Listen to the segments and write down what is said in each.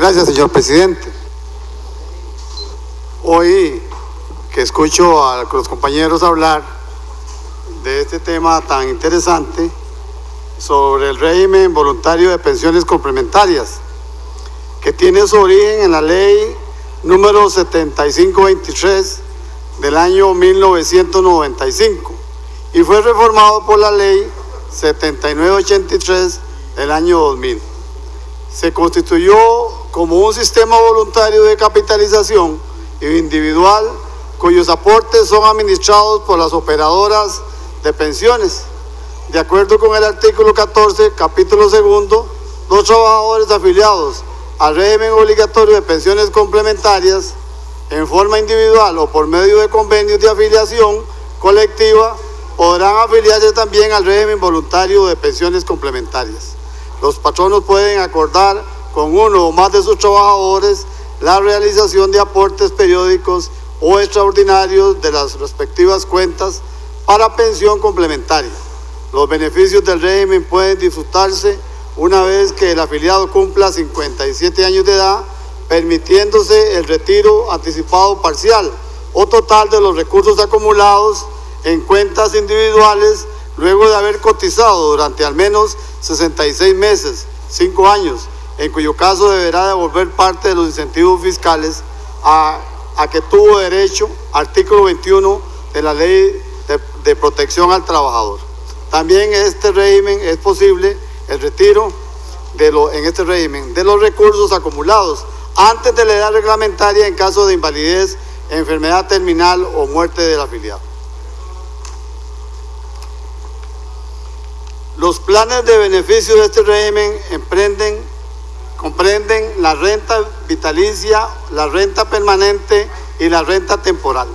Gracias, señor presidente. Hoy que escucho a los compañeros hablar de este tema tan interesante sobre el régimen voluntario de pensiones complementarias, que tiene su origen en la ley número 7523 del año 1995 y fue reformado por la ley 7983 del año 2000. Se constituyó como un sistema voluntario de capitalización individual cuyos aportes son administrados por las operadoras de pensiones. De acuerdo con el artículo 14, capítulo segundo, los trabajadores afiliados al régimen obligatorio de pensiones complementarias en forma individual o por medio de convenios de afiliación colectiva podrán afiliarse también al régimen voluntario de pensiones complementarias. Los patronos pueden acordar con uno o más de sus trabajadores la realización de aportes periódicos o extraordinarios de las respectivas cuentas para pensión complementaria. Los beneficios del régimen pueden disfrutarse una vez que el afiliado cumpla 57 años de edad, permitiéndose el retiro anticipado parcial o total de los recursos acumulados en cuentas individuales luego de haber cotizado durante al menos 66 meses, 5 años, en cuyo caso deberá devolver parte de los incentivos fiscales a que tuvo derecho, artículo 21 de la Ley de Protección al Trabajador. También en este régimen es posible el retiro en este régimen de los recursos acumulados antes de la edad reglamentaria en caso de invalidez, enfermedad terminal o muerte del afiliado. Los planes de beneficio de este régimen comprenden la renta vitalicia, la renta permanente y la renta temporal.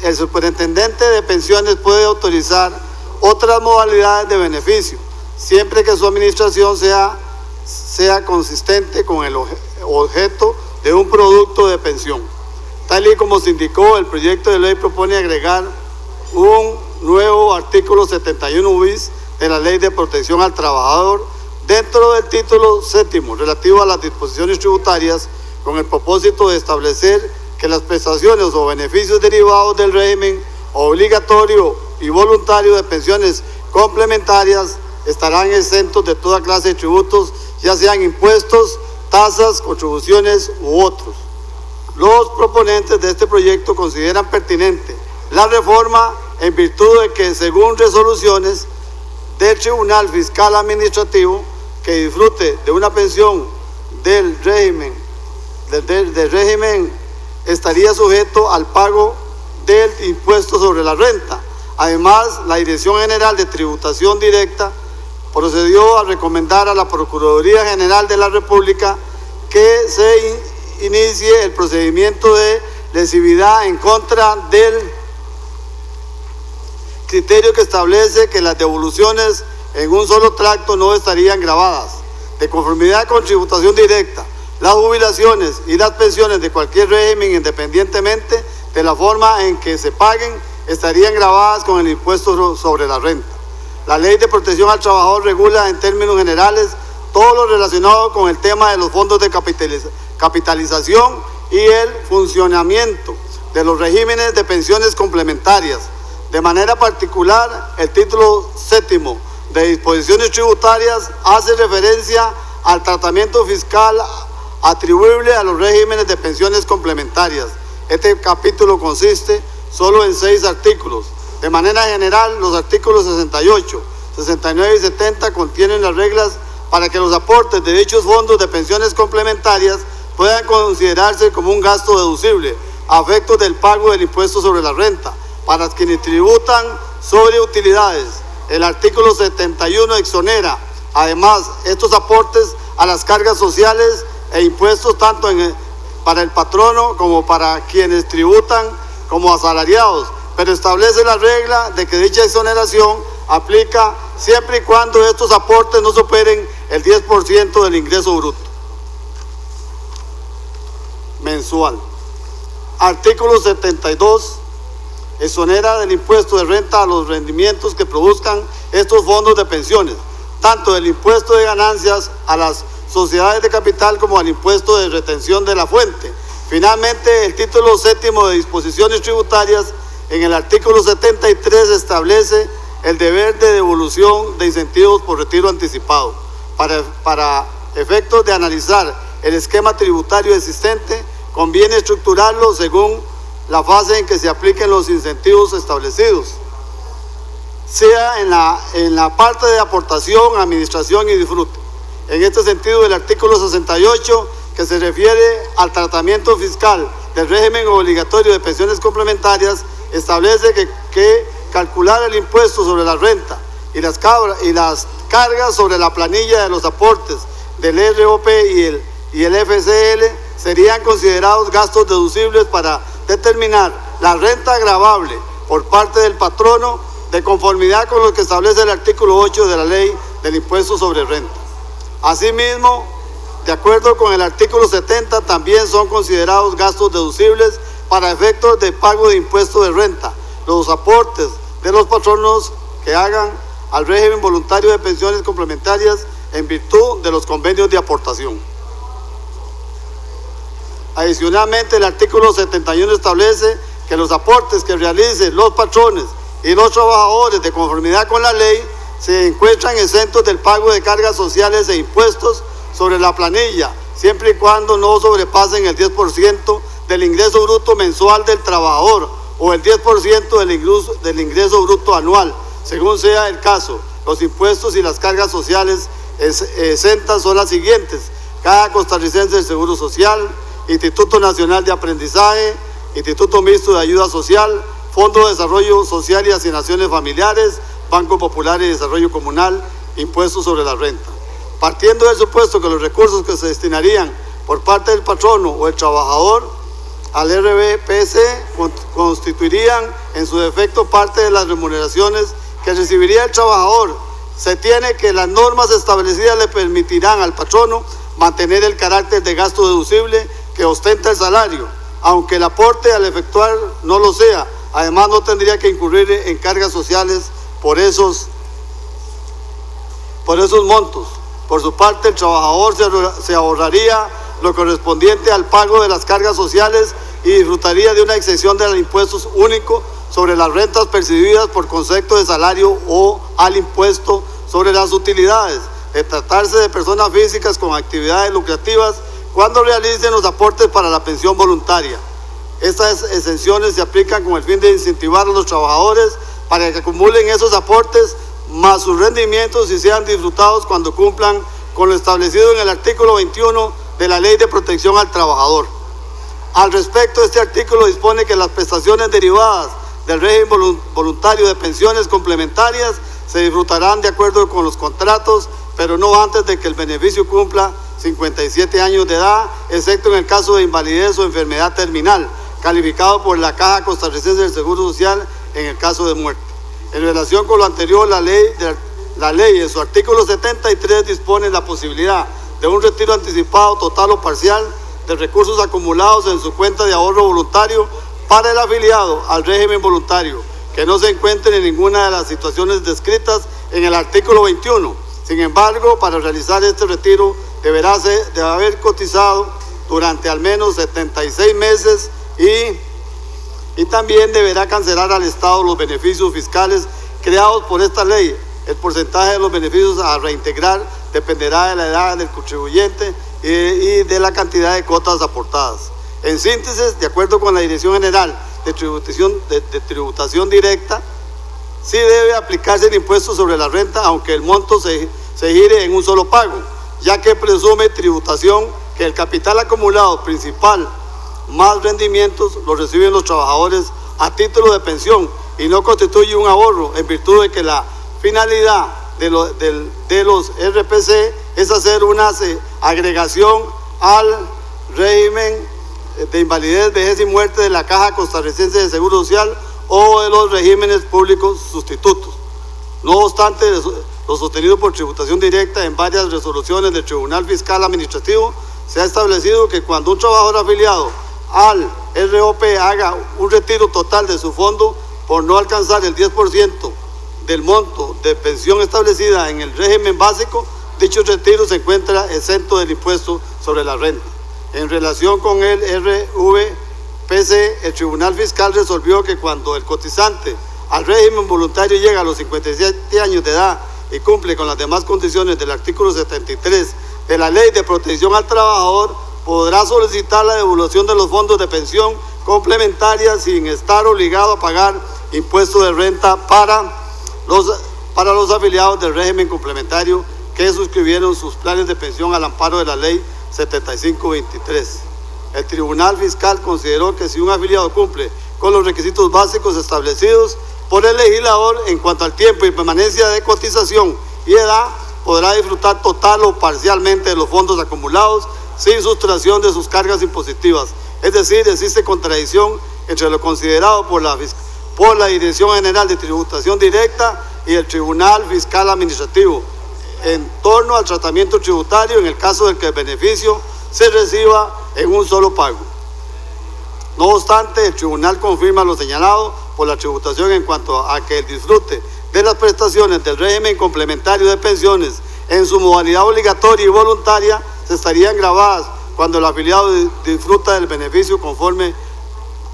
El superintendente de pensiones puede autorizar otras modalidades de beneficio, siempre que su administración sea consistente con el objeto de un producto de pensión. Tal y como se indicó, el proyecto de ley propone agregar un nuevo artículo 71 bis de la Ley de Protección al Trabajador dentro del título séptimo relativo a las disposiciones tributarias, con el propósito de establecer que las prestaciones o beneficios derivados del régimen obligatorio y voluntario de pensiones complementarias estarán exentos de toda clase de tributos, ya sean impuestos, tasas, contribuciones u otros. Los proponentes de este proyecto consideran pertinente la reforma en virtud de que, según resoluciones del Tribunal Fiscal Administrativo, que disfrute de una pensión del régimen estaría sujeto al pago del impuesto sobre la renta. Además, la Dirección General de Tributación Directa procedió a recomendar a la Procuraduría General de la República que se inicie el procedimiento de lesividad en contra del criterio que establece que las devoluciones en un solo tracto no estarían gravadas. De conformidad con tributación directa, las jubilaciones y las pensiones de cualquier régimen, independientemente de la forma en que se paguen, estarían gravadas con el impuesto sobre la renta. La Ley de Protección al Trabajador regula en términos generales todo lo relacionado con el tema de los fondos de capitalización y el funcionamiento de los regímenes de pensiones complementarias. De manera particular, el título séptimo de disposiciones tributarias hace referencia al tratamiento fiscal atribuible a los regímenes de pensiones complementarias. Este capítulo consiste solo en 6 artículos. De manera general, los artículos 68, 69 y 70 contienen las reglas para que los aportes de dichos fondos de pensiones complementarias puedan considerarse como un gasto deducible a efectos del pago del impuesto sobre la renta para quienes tributan sobre utilidades. El artículo 71 exonera, además, estos aportes a las cargas sociales e impuestos tanto para el patrono como para quienes tributan como asalariados, pero establece la regla de que dicha exoneración aplica siempre y cuando estos aportes no superen el 10% del ingreso bruto mensual. Artículo 72. Exonera del impuesto de renta a los rendimientos que produzcan estos fondos de pensiones, tanto del impuesto de ganancias a las sociedades de capital como al impuesto de retención de la fuente. Finalmente, el título séptimo de disposiciones tributarias en el artículo 73 establece el deber de devolución de incentivos por retiro anticipado. Para efectos de analizar el esquema tributario existente, conviene estructurarlo según la fase en que se apliquen los incentivos establecidos, sea en la parte de aportación, administración y disfrute. En este sentido, el artículo 68, que se refiere al tratamiento fiscal del régimen obligatorio de pensiones complementarias, establece que calcular el impuesto sobre la renta y las cargas sobre la planilla de los aportes del ROP y el FCL serían considerados gastos deducibles para determinar la renta gravable por parte del patrono de conformidad con lo que establece el artículo 8 de la Ley del Impuesto sobre Renta. Asimismo, de acuerdo con el artículo 70, también son considerados gastos deducibles para efectos de pago de impuesto de renta los aportes de los patronos que hagan al régimen voluntario de pensiones complementarias en virtud de los convenios de aportación. Adicionalmente, el artículo 71 establece que los aportes que realicen los patrones y los trabajadores de conformidad con la ley se encuentran exentos del pago de cargas sociales e impuestos sobre la planilla, siempre y cuando no sobrepasen el 10% del ingreso bruto mensual del trabajador o el 10% del ingreso bruto anual, según sea el caso. Los impuestos y las cargas sociales exentas son las siguientes: Caja Costarricense del Seguro Social, Instituto Nacional de Aprendizaje, Instituto Mixto de Ayuda Social, Fondo de Desarrollo Social y Asignaciones Familiares, Banco Popular y Desarrollo Comunal, Impuestos sobre la Renta. Partiendo del supuesto que los recursos que se destinarían por parte del patrono o el trabajador al RBPC constituirían en su defecto parte de las remuneraciones que recibiría el trabajador, se tiene que las normas establecidas le permitirán al patrono mantener el carácter de gasto deducible que ostenta el salario, aunque el aporte al efectuar no lo sea. Además, no tendría que incurrir en cargas sociales por esos montos. Por su parte, el trabajador se ahorraría lo correspondiente al pago de las cargas sociales y disfrutaría de una exención del impuesto único sobre las rentas percibidas por concepto de salario o al impuesto sobre las utilidades, de tratarse de personas físicas con actividades lucrativas cuando realicen los aportes para la pensión voluntaria. Estas exenciones se aplican con el fin de incentivar a los trabajadores para que acumulen esos aportes más sus rendimientos y sean disfrutados cuando cumplan con lo establecido en el artículo 21 de la Ley de Protección al Trabajador. Al respecto, este artículo dispone que las prestaciones derivadas del régimen voluntario de pensiones complementarias se disfrutarán de acuerdo con los contratos, pero no antes de que el beneficio cumpla 57 años de edad, excepto en el caso de invalidez o enfermedad terminal, calificado por la Caja Costarricense del Seguro Social en el caso de muerte. En relación con lo anterior, la ley en su artículo 73 dispone la posibilidad de un retiro anticipado total o parcial de recursos acumulados en su cuenta de ahorro voluntario para el afiliado al régimen voluntario, que no se encuentren en ninguna de las situaciones descritas en el artículo 21. Sin embargo, para realizar este retiro debe haber cotizado durante al menos 76 meses y también deberá cancelar al Estado los beneficios fiscales creados por esta ley. El porcentaje de los beneficios a reintegrar dependerá de la edad del contribuyente y de la cantidad de cuotas aportadas. En síntesis, de acuerdo con la Dirección General de Tributación Directa, sí debe aplicarse el impuesto sobre la renta, aunque el monto se gire en un solo pago, ya que presume tributación que el capital acumulado principal más rendimientos los reciben los trabajadores a título de pensión y no constituye un ahorro, en virtud de que la finalidad de los RPC es hacer una agregación al régimen de invalidez, vejez y muerte de la Caja Costarricense de Seguro Social o de los regímenes públicos sustitutos. No obstante, lo sostenido por tributación directa en varias resoluciones del Tribunal Fiscal Administrativo, se ha establecido que cuando un trabajador afiliado al ROP haga un retiro total de su fondo por no alcanzar el 10% del monto de pensión establecida en el régimen básico, dicho retiro se encuentra exento del impuesto sobre la renta. En relación con el RVPC, el Tribunal Fiscal resolvió que cuando el cotizante al régimen voluntario llega a los 57 años de edad y cumple con las demás condiciones del artículo 73 de la Ley de Protección al Trabajador, podrá solicitar la devolución de los fondos de pensión complementaria sin estar obligado a pagar impuesto de renta para los afiliados del régimen complementario que suscribieron sus planes de pensión al amparo de la Ley 7523. El Tribunal Fiscal consideró que si un afiliado cumple con los requisitos básicos establecidos por el legislador en cuanto al tiempo y permanencia de cotización y edad, podrá disfrutar total o parcialmente de los fondos acumulados sin sustracción de sus cargas impositivas. Es decir, existe contradicción entre lo considerado por la Dirección General de Tributación Directa y el Tribunal Fiscal Administrativo en torno al tratamiento tributario en el caso de que el beneficio se reciba en un solo pago. No obstante, el tribunal confirma lo señalado por la tributación en cuanto a que el disfrute de las prestaciones del régimen complementario de pensiones en su modalidad obligatoria y voluntaria se estarían gravadas cuando el afiliado disfruta del beneficio conforme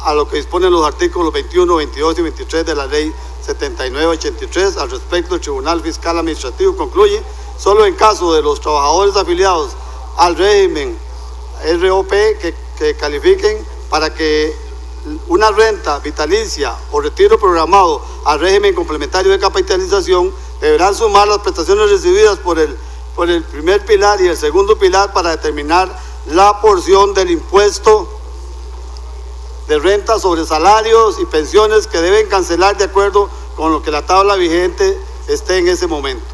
a lo que disponen los artículos 21, 22 y 23 de la Ley 7983. Al respecto, el Tribunal Fiscal Administrativo concluye: solo en caso de los trabajadores afiliados al régimen ROP que califiquen para que una renta vitalicia o retiro programado al régimen complementario de capitalización, deberán sumar las prestaciones recibidas por el primer pilar y el segundo pilar para determinar la porción del impuesto de renta sobre salarios y pensiones que deben cancelar de acuerdo con lo que la tabla vigente esté en ese momento.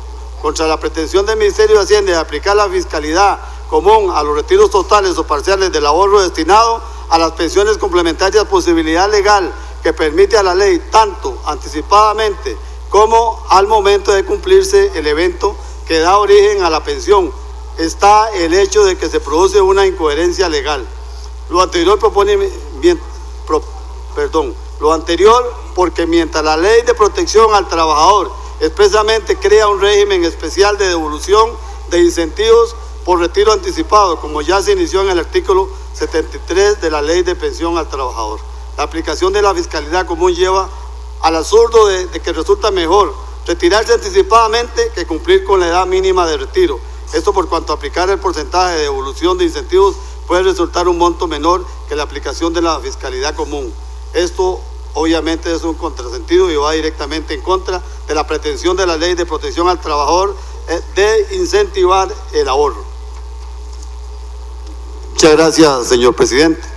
Contra la pretensión del Ministerio de Hacienda de aplicar la fiscalidad común a los retiros totales o parciales del ahorro destinado a las pensiones complementarias, posibilidad legal que permite a la ley tanto anticipadamente como al momento de cumplirse el evento que da origen a la pensión, está el hecho de que se produce una incoherencia legal. Lo anterior porque mientras la Ley de Protección al Trabajador expresamente crea un régimen especial de devolución de incentivos por retiro anticipado, como ya se inició en el artículo 73 de la Ley de Pensión al Trabajador. La aplicación de la fiscalidad común lleva al absurdo de que resulta mejor retirarse anticipadamente que cumplir con la edad mínima de retiro. Esto por cuanto aplicar el porcentaje de devolución de incentivos puede resultar un monto menor que la aplicación de la fiscalidad común. Esto obviamente es un contrasentido y va directamente en contra de la pretensión de la Ley de Protección al Trabajador de incentivar el ahorro. Muchas gracias, señor presidente.